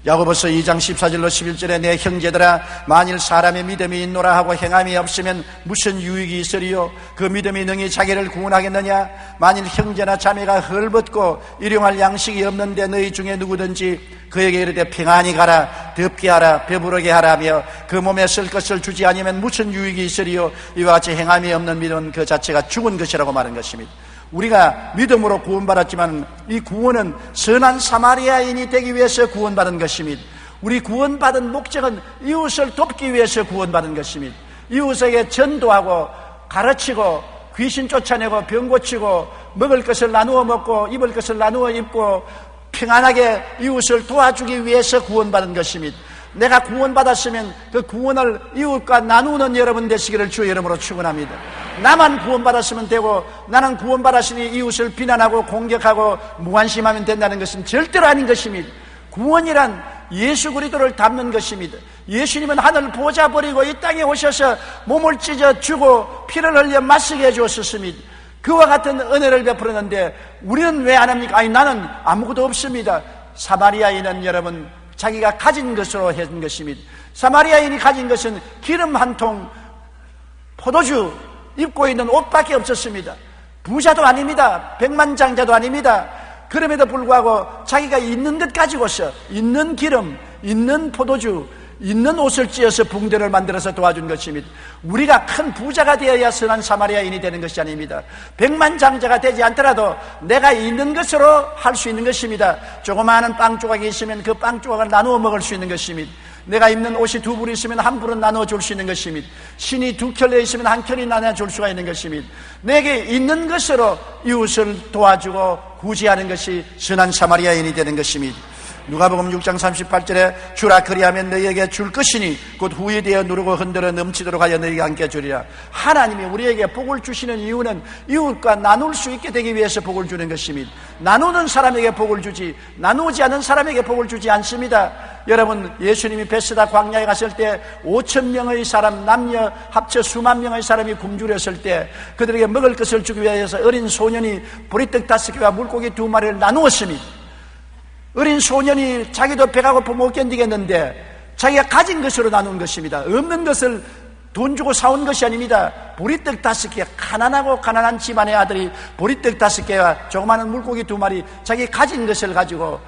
야고보서 2장 14절로 11절에 내 형제들아, 만일 사람의 믿음이 있노라 하고 행함이 없으면 무슨 유익이 있으리요? 그 믿음이 능히 자기를 구원하겠느냐? 만일 형제나 자매가 헐벗고 일용할 양식이 없는데 너희 중에 누구든지 그에게 이르되 평안히 가라, 덥게 하라, 배부르게 하라며 그 몸에 쓸 것을 주지 아니면 무슨 유익이 있으리요? 이와 같이 행함이 없는 믿음은 그 자체가 죽은 것이라고 말한 것입니다. 우리가 믿음으로 구원받았지만 이 구원은 선한 사마리아인이 되기 위해서 구원받은 것입니다. 우리 구원받은 목적은 이웃을 돕기 위해서 구원받은 것입니다. 이웃에게 전도하고 가르치고 귀신 쫓아내고 병 고치고 먹을 것을 나누어 먹고 입을 것을 나누어 입고 평안하게 이웃을 도와주기 위해서 구원받은 것입니다. 내가 구원받았으면 그 구원을 이웃과 나누는 여러분 되시기를 주의 이름으로 축원합니다. 나만 구원받았으면 되고 나는 구원받았으니 이웃을 비난하고 공격하고 무관심하면 된다는 것은 절대로 아닌 것입니다. 구원이란 예수 그리스도를 닮는 것입니다. 예수님은 하늘 보좌 버리고 이 땅에 오셔서 몸을 찢어 주고 피를 흘려 마시게 해주었습니다. 그와 같은 은혜를 베풀었는데 우리는 왜 안 합니까? 나는 아무것도 없습니다. 사마리아인은 여러분 자기가 가진 것으로 한 것입니다. 사마리아인이 가진 것은 기름 한 통, 포도주, 입고 있는 옷밖에 없었습니다. 부자도 아닙니다. 백만장자도 아닙니다. 그럼에도 불구하고 자기가 있는 것 가지고서 있는 기름, 있는 포도주, 있는 옷을 찌어서 붕대를 만들어서 도와준 것입니다. 우리가 큰 부자가 되어야 선한 사마리아인이 되는 것이 아닙니다. 백만장자가 되지 않더라도 내가 있는 것으로 할 수 있는 것입니다. 조그마한 빵 조각이 있으면 그 빵 조각을 나누어 먹을 수 있는 것입니다. 내가 입는 옷이 두 불 있으면 한 불은 나눠 줄 수 있는 것입니다. 신이 두 켤레 있으면 한 켤레 나눠 줄 수가 있는 것입니다. 내게 있는 것으로 이웃을 도와주고 구제하는 것이 선한 사마리아인이 되는 것입니다. 누가복음 6장 38절에 주라 그리하면 너희에게 줄 것이니 곧 후에 되어 누르고 흔들어 넘치도록 하여 너희에게 함께 주리라. 하나님이 우리에게 복을 주시는 이유는 이웃과 나눌 수 있게 되기 위해서 복을 주는 것입니다. 나누는 사람에게 복을 주지 나누지 않은 사람에게 복을 주지 않습니다. 여러분, 예수님이 베스다 광야에 갔을 때 5,000명의 사람, 남녀 합쳐 수만 명의 사람이 굶주렸을 때 그들에게 먹을 것을 주기 위해서 어린 소년이 보리떡 5개와 물고기 2마리를 나누었습니다. 어린 소년이 자기도 배가 고파 못 견디겠는데 자기가 가진 것으로 나눈 것입니다. 없는 것을 돈 주고 사온 것이 아닙니다. 보리떡 5개, 가난한 집안의 아들이 보리떡 5개와 조그마한 물고기 2마리 자기 가진 것을 가지고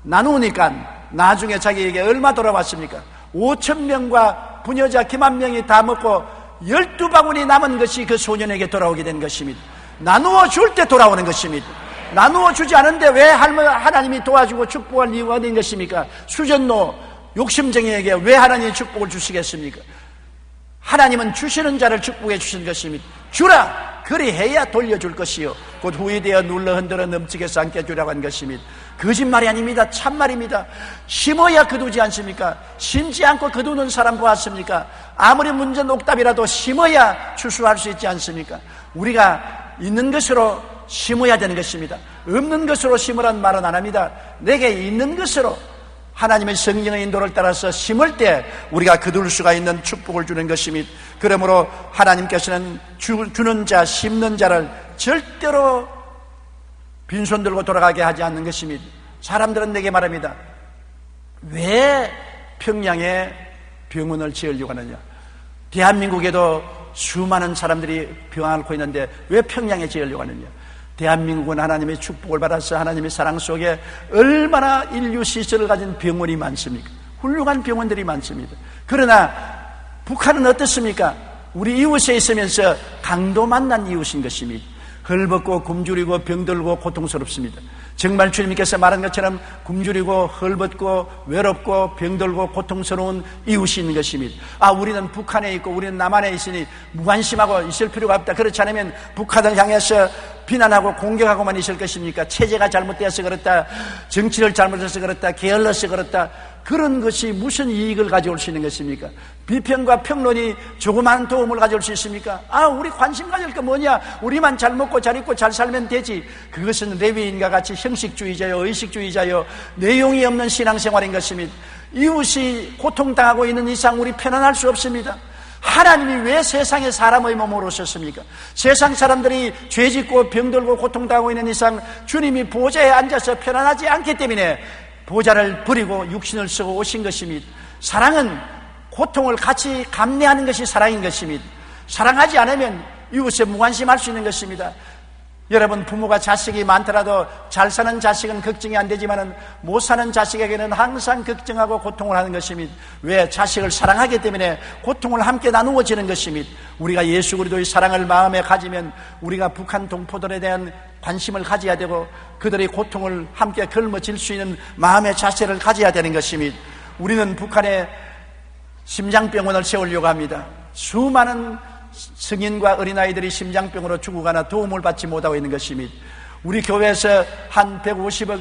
나누니까 나중에 자기에게 얼마 돌아왔습니까? 5,000명과 부녀자 기만 명이 다 먹고 12바구니 남은 것이 그 소년에게 돌아오게 된 것입니다. 나누어 줄 때 돌아오는 것입니다. 나누어 주지 않은데 왜 하나님이 도와주고 축복할 이유가 어딘 것입니까? 수전노 욕심쟁이에게 왜 하나님이 축복을 주시겠습니까? 하나님은 주시는 자를 축복해 주신 것입니다. 주라 그리해야 돌려줄 것이요 곧 후에 되어 눌러 흔들어 넘치게 삼게 주라고 한 것입니다. 거짓말이 아닙니다. 참말입니다. 심어야 거두지 않습니까? 심지 않고 거두는 사람 보았습니까? 아무리 문제 녹답이라도 심어야 추수할 수 있지 않습니까? 우리가 있는 것으로 심어야 되는 것입니다. 없는 것으로 심으라는 말은 안 합니다. 내게 있는 것으로 하나님의 성령의 인도를 따라서 심을 때 우리가 거둘 수가 있는 축복을 주는 것입니다. 그러므로 하나님께서는 주는 자, 심는 자를 절대로 빈손 들고 돌아가게 하지 않는 것입니다. 사람들은 내게 말합니다. 왜 평양에 병원을 지으려고 하느냐? 대한민국에도 수많은 사람들이 병 앓고 있는데 왜 평양에 지으려고 하느냐? 대한민국은 하나님의 축복을 받아서 하나님의 사랑 속에 얼마나 인류 시설을 가진 병원이 많습니까? 훌륭한 병원들이 많습니다. 그러나 북한은 어떻습니까? 우리 이웃에 있으면서 강도 만난 이웃인 것입니다. 헐벗고 굶주리고 병들고 고통스럽습니다. 정말 주님께서 말한 것처럼 굶주리고 헐벗고 외롭고 병들고 고통스러운 이웃이 있는 것입니다. 우리는 북한에 있고 우리는 남한에 있으니 무관심하고 있을 필요가 없다. 그렇지 않으면 북한을 향해서 비난하고 공격하고만 있을 것입니까? 체제가 잘못되어서 그렇다, 정치를 잘못해서 그렇다, 게을러서 그렇다, 그런 것이 무슨 이익을 가져올 수 있는 것입니까? 비평과 평론이 조그마한 도움을 가져올 수 있습니까? 우리 관심 가질 거 뭐냐? 우리만 잘 먹고 잘 입고 잘 살면 되지. 그것은 레위인과 같이 형식주의자요, 의식주의자요, 내용이 없는 신앙생활인 것입니다. 이웃이 고통당하고 있는 이상 우리 편안할 수 없습니다. 하나님이 왜 세상에 사람의 몸으로 오셨습니까? 세상 사람들이 죄짓고 병들고 고통당하고 있는 이상 주님이 보좌에 앉아서 편안하지 않기 때문에 보좌를 버리고 육신을 쓰고 오신 것입니다. 사랑은 고통을 같이 감내하는 것이 사랑인 것입니다. 사랑하지 않으면 이웃에 무관심할 수 있는 것입니다. 여러분, 부모가 자식이 많더라도 잘 사는 자식은 걱정이 안 되지만 못 사는 자식에게는 항상 걱정하고 고통을 하는 것입니다. 왜? 자식을 사랑하기 때문에 고통을 함께 나누어지는 것입니다. 우리가 예수 그리스도의 사랑을 마음에 가지면 우리가 북한 동포들에 대한 관심을 가져야 되고 그들의 고통을 함께 걸머질 수 있는 마음의 자세를 가져야 되는 것입니다. 우리는 북한에 심장병원을 세우려고 합니다. 수많은 성인과 어린아이들이 심장병으로 죽어가나 도움을 받지 못하고 있는 것입니다. 우리 교회에서 한 150억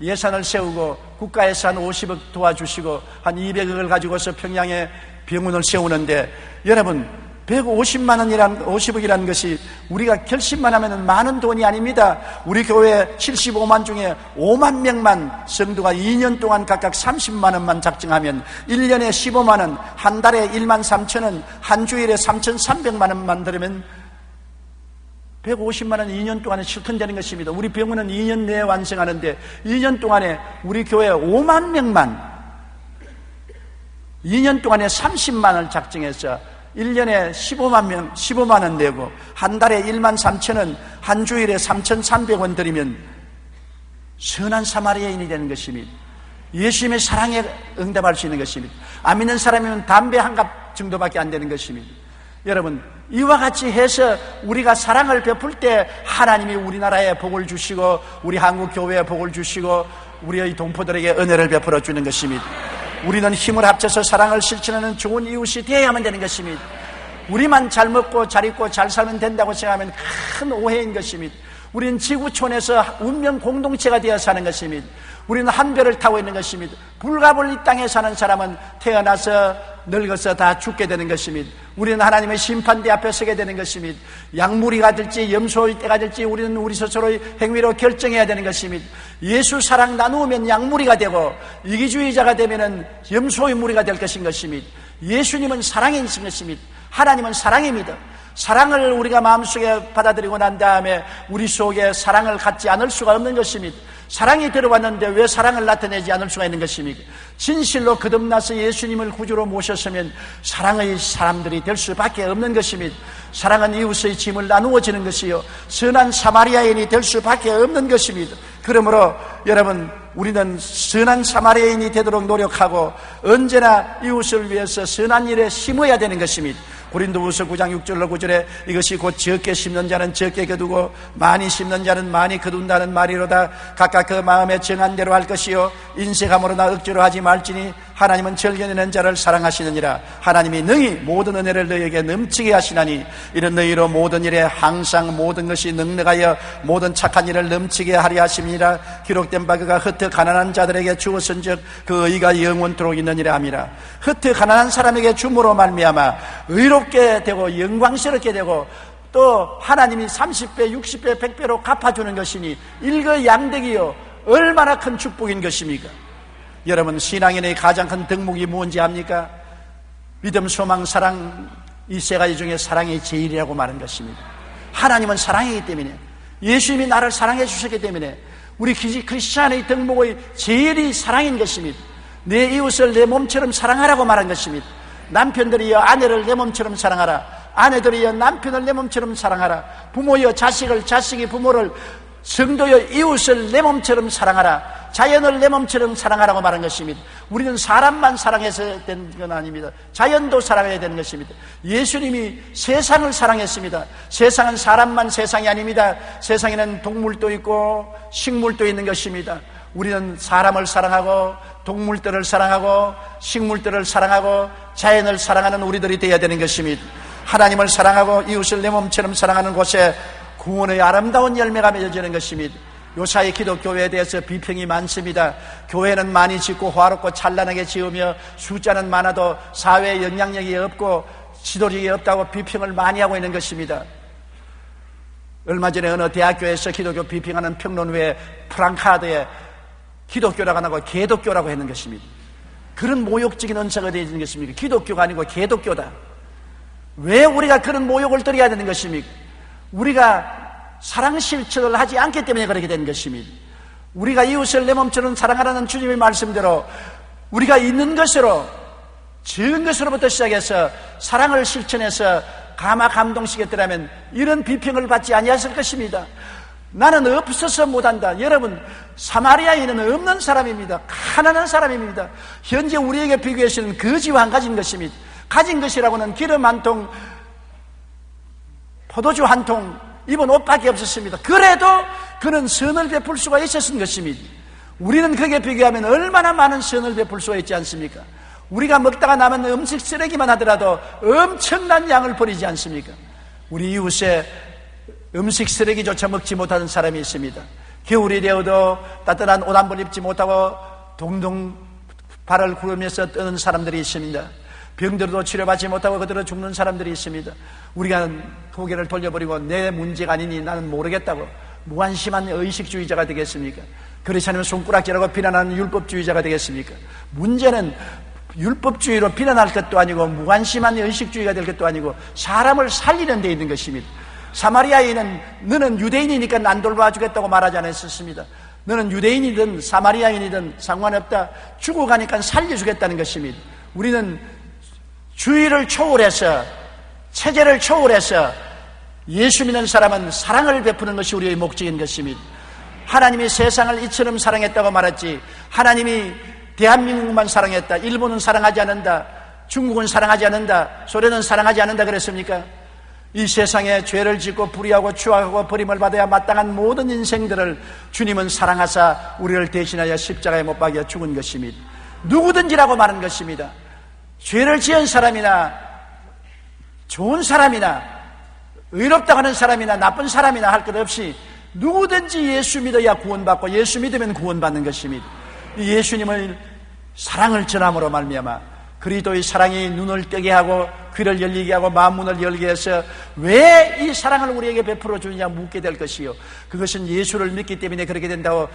예산을 세우고 국가에서 한 50억 도와주시고 한 200억을 가지고서 평양에 병원을 세우는데, 여러분 50억이라는 것이 우리가 결심만 하면 많은 돈이 아닙니다. 우리 교회 75만 중에 5만 명만 성도가 2년 동안 각각 30만 원만 작정하면 1년에 15만 원, 한 달에 1만 3천 원, 한 주일에 3,300만 원만 들으면 150만 원 2년 동안에 실천되는 것입니다. 우리 병원은 2년 내에 완성하는데 2년 동안에 우리 교회 5만 명만 2년 동안에 30만 원을 작정해서 1년에 15만 원 내고 한 달에 1만 3천 원, 한 주일에 3,300원 드리면 선한 사마리아인이 되는 것입니다. 예수님의 사랑에 응답할 수 있는 것입니다. 안 믿는 사람이면 담배 한 갑 정도밖에 안 되는 것입니다. 여러분, 이와 같이 해서 우리가 사랑을 베풀 때 하나님이 우리나라에 복을 주시고 우리 한국 교회에 복을 주시고 우리의 동포들에게 은혜를 베풀어 주는 것입니다. 우리는 힘을 합쳐서 사랑을 실천하는 좋은 이웃이 되어야만 되는 것입니다. 우리만 잘 먹고 잘 입고 잘 살면 된다고 생각하면 큰 오해인 것입니다. 우리는 지구촌에서 운명 공동체가 되어 사는 것입니다. 우리는 한 별을 타고 있는 것입니다. 불가불 이 땅에 사는 사람은 태어나서 늙어서 다 죽게 되는 것입니다. 우리는 하나님의 심판대 앞에 서게 되는 것입니다. 약물이가 될지 염소일 때가 될지 우리는 우리 스스로의 행위로 결정해야 되는 것입니다. 예수 사랑 나누면 약물이가 되고 이기주의자가 되면 염소의 무리가 될 것인 것입니다. 예수님은 사랑이신 것입니다. 하나님은 사랑입니다. 사랑을 우리가 마음속에 받아들이고 난 다음에 우리 속에 사랑을 갖지 않을 수가 없는 것입니다. 사랑이 들어왔는데 왜 사랑을 나타내지 않을 수가 있는 것입니까? 진실로 거듭나서 예수님을 구주로 모셨으면 사랑의 사람들이 될 수밖에 없는 것입니다. 사랑은 이웃의 짐을 나누어지는 것이요 선한 사마리아인이 될 수밖에 없는 것입니다. 그러므로 여러분, 우리는 선한 사마리아인이 되도록 노력하고 언제나 이웃을 위해서 선한 일에 심어야 되는 것입니다. 고린도후서 9장 6절로 9절에 이것이 곧 적게 심는 자는 적게 거두고 많이 심는 자는 많이 거둔다는 말이로다. 각각 그 마음에 정한 대로 할 것이요 인색함으로나 억지로 하지 말지니 하나님은 절견하는 자를 사랑하시느니라. 하나님이 능히 모든 은혜를 너희에게 넘치게 하시나니 이런 너희로 모든 일에 항상 모든 것이 능력하여 모든 착한 일을 넘치게 하려 하심이니라. 기록된 바 그가 흩어 가난한 자들에게 주었은즉 그 의가 영원토록 있느니라 함이라. 흩어 가난한 사람에게 줌으로 말미암아 의롭게 되고 영광스럽게 되고 또 하나님이 30배, 60배, 100배로 갚아주는 것이니 일거양득이요 얼마나 큰 축복인 것입니까? 여러분, 신앙인의 가장 큰 덕목이 뭔지 압니까? 믿음, 소망, 사랑, 이 세 가지 중에 사랑이 제일이라고 말한 것입니다. 하나님은 사랑이기 때문에, 예수님이 나를 사랑해 주셨기 때문에 우리 크리스찬의 덕목의 제일이 사랑인 것입니다. 내 이웃을 내 몸처럼 사랑하라고 말한 것입니다. 남편들이여 아내를 내 몸처럼 사랑하라. 아내들이여 남편을 내 몸처럼 사랑하라. 부모여 자식을, 자식이 부모를 성도여 이웃을 내 몸처럼 사랑하라, 자연을 내 몸처럼 사랑하라고 말한 것입니다. 우리는 사람만 사랑해서 된 건 아닙니다. 자연도 사랑해야 되는 것입니다. 예수님이 세상을 사랑했습니다. 세상은 사람만 세상이 아닙니다. 세상에는 동물도 있고 식물도 있는 것입니다. 우리는 사람을 사랑하고 동물들을 사랑하고 식물들을 사랑하고 자연을 사랑하는 우리들이 되어야 되는 것입니다. 하나님을 사랑하고 이웃을 내 몸처럼 사랑하는 곳에 구원의 아름다운 열매가 맺어지는 것입니다. 요사이 기독교회에 대해서 비평이 많습니다. 교회는 많이 짓고 화롭고 찬란하게 지으며 숫자는 많아도 사회에 영향력이 없고 지도력이 없다고 비평을 많이 하고 있는 것입니다. 얼마 전에 어느 대학교에서 기독교 비평하는 평론회에 프랑카드에 기독교라고 안 하고 개독교라고 했는 것입니다. 그런 모욕적인 언사가 되어 있는 것입니까? 기독교가 아니고 개독교다. 왜 우리가 그런 모욕을 드려야 되는 것입니까? 우리가 사랑 실천을 하지 않기 때문에 그렇게 된 것입니다. 우리가 이웃을 내 몸처럼 사랑하라는 주님의 말씀대로 우리가 있는 것으로, 적은 것으로부터 시작해서 사랑을 실천해서 가마 감동시켰더라면 이런 비평을 받지 아니했을 것입니다. 나는 없어서 못한다. 여러분, 사마리아인은 없는 사람입니다. 가난한 사람입니다. 현재 우리에게 비교해서는 거지와 안 가진 것입니다. 가진 것이라고는 기름 한 통, 포도주 한 통, 입은 옷밖에 없었습니다. 그래도 그는 선을 베풀 수가 있었던 것입니다. 우리는 그게 비교하면 얼마나 많은 선을 베풀 수가 있지 않습니까? 우리가 먹다가 남은 음식 쓰레기만 하더라도 엄청난 양을 버리지 않습니까? 우리 이웃에 음식 쓰레기조차 먹지 못하는 사람이 있습니다. 겨울이 되어도 따뜻한 옷 한 벌 입지 못하고 동동 발을 구르면서 떠는 사람들이 있습니다. 병들어도 치료받지 못하고 그대로 죽는 사람들이 있습니다. 우리가 고개를 돌려버리고 내 문제가 아니니 나는 모르겠다고 무관심한 의식주의자가 되겠습니까? 그렇지 않으면 손가락질하고 비난하는 율법주의자가 되겠습니까? 문제는 율법주의로 비난할 것도 아니고 무관심한 의식주의가 될 것도 아니고 사람을 살리는 데 있는 것입니다. 사마리아인은 너는 유대인이니까 난 돌봐주겠다고 말하지 않았습니다. 너는 유대인이든 사마리아인이든 상관없다. 죽어가니까 살려주겠다는 것입니다. 우리는 주의를 초월해서, 체제를 초월해서 예수 믿는 사람은 사랑을 베푸는 것이 우리의 목적인 것입니다. 하나님이 세상을 이처럼 사랑했다고 말했지, 하나님이 대한민국만 사랑했다, 일본은 사랑하지 않는다, 중국은 사랑하지 않는다, 소련은 사랑하지 않는다 그랬습니까? 이 세상에 죄를 짓고 불의하고 추악하고 버림을 받아야 마땅한 모든 인생들을 주님은 사랑하사 우리를 대신하여 십자가에 못 박여 죽은 것입니다. 누구든지라고 말한 것입니다. 죄를 지은 사람이나 좋은 사람이나 의롭다고 하는 사람이나 나쁜 사람이나 할 것 없이 누구든지 예수 믿어야 구원받고 예수 믿으면 구원받는 것입니다. 이 예수님을 사랑을 전함으로 말미암아 그리스도의 사랑이 눈을 뜨게 하고 귀를 열리게 하고 마음문을 열게 해서 왜 이 사랑을 우리에게 베풀어 주느냐 묻게 될 것이요, 그것은 예수를 믿기 때문에 그렇게 된다고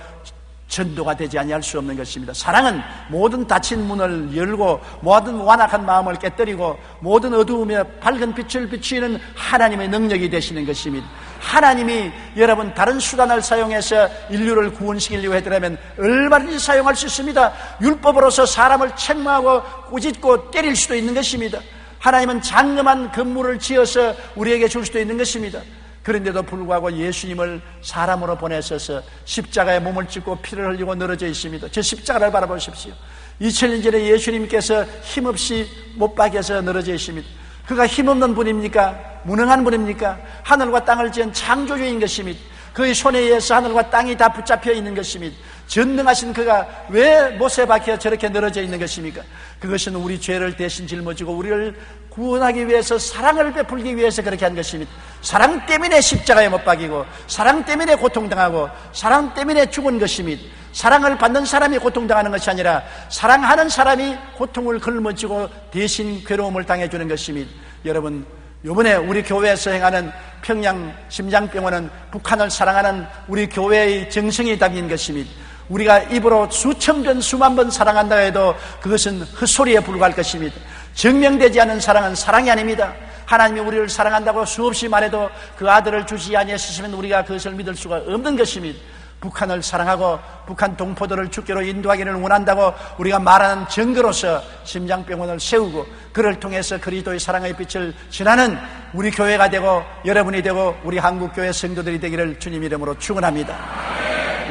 전도가 되지 아니할 수 없는 것입니다. 사랑은 모든 닫힌 문을 열고 모든 완악한 마음을 깨뜨리고 모든 어두움에 밝은 빛을 비추는 하나님의 능력이 되시는 것입니다. 하나님이 여러분 다른 수단을 사용해서 인류를 구원시키려고 하더라면 얼마든지 사용할 수 있습니다. 율법으로서 사람을 책망하고 꾸짖고 때릴 수도 있는 것입니다. 하나님은 장엄한 건물을 지어서 우리에게 줄 수도 있는 것입니다. 그런데도 불구하고 예수님을 사람으로 보내셔서 십자가에 몸을 찢고 피를 흘리고 늘어져 있습니다. 저 십자가를 바라보십시오. 2000년 전에 예수님께서 힘없이 못 박여서 늘어져 있습니다. 그가 힘없는 분입니까? 무능한 분입니까? 하늘과 땅을 지은 창조주인 것입니다. 그의 손에 의해서 하늘과 땅이 다 붙잡혀 있는 것입니다. 전능하신 그가 왜 못에 박혀 저렇게 늘어져 있는 것입니까? 그것은 우리 죄를 대신 짊어지고 우리를 구원하기 위해서, 사랑을 베풀기 위해서 그렇게 한 것입니다. 사랑 때문에 십자가에 못 박이고 사랑 때문에 고통당하고 사랑 때문에 죽은 것입니다. 사랑을 받는 사람이 고통당하는 것이 아니라 사랑하는 사람이 고통을 걸머지고 대신 괴로움을 당해주는 것입니다. 여러분, 이번에 우리 교회에서 행하는 평양 심장병원은 북한을 사랑하는 우리 교회의 정성이 담긴 것입니다. 우리가 입으로 수천 번 수만 번 사랑한다 해도 그것은 헛소리에 불과할 것입니다. 증명되지 않은 사랑은 사랑이 아닙니다. 하나님이 우리를 사랑한다고 수없이 말해도 그 아들을 주시 아니하셨으면 우리가 그것을 믿을 수가 없는 것입니다. 북한을 사랑하고 북한 동포들을 주께로 인도하기를 원한다고 우리가 말하는 증거로서 심장병원을 세우고 그를 통해서 그리스도의 사랑의 빛을 전하는 우리 교회가 되고 여러분이 되고 우리 한국교회 성도들이 되기를 주님 이름으로 축원합니다.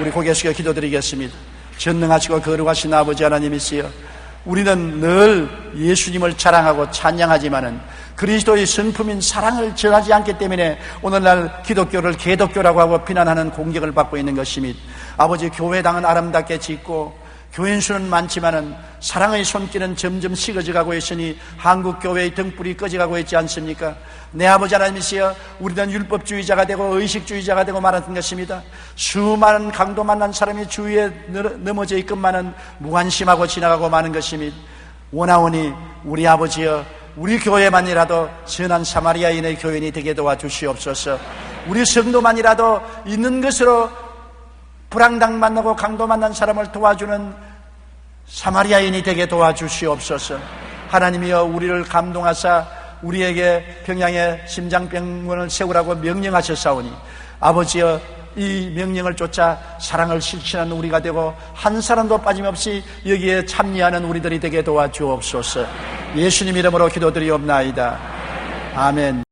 우리 고개 숙여 기도드리겠습니다. 전능하시고 거룩하신 아버지 하나님이시여, 우리는 늘 예수님을 자랑하고 찬양하지만은 그리스도의 성품인 사랑을 전하지 않기 때문에 오늘날 기독교를 개독교라고 하고 비난하는 공격을 받고 있는 것입니다. 아버지, 교회당은 아름답게 짓고 교인 수는 많지만은 사랑의 손길은 점점 식어져 가고 있으니 한국 교회의 등불이 꺼져가고 있지 않습니까? 내 아버지 하나님이시여, 우리는 율법주의자가 되고 의식주의자가 되고 말하는 것입니다. 수많은 강도 만난 사람이 주위에 넘어져 있건만은 무관심하고 지나가고 마는 것입니다. 원하오니 우리 아버지여, 우리 교회만이라도 선한 사마리아인의 교인이 되게 도와주시옵소서. 우리 성도만이라도 있는 것으로 불황당 만나고 강도 만난 사람을 도와주는 사마리아인이 되게 도와주시옵소서. 하나님이여, 우리를 감동하사 우리에게 평양에 심장병원을 세우라고 명령하셨사오니 아버지여, 이 명령을 쫓아 사랑을 실천하는 우리가 되고 한 사람도 빠짐없이 여기에 참여하는 우리들이 되게 도와주옵소서. 예수님 이름으로 기도드리옵나이다. 아멘.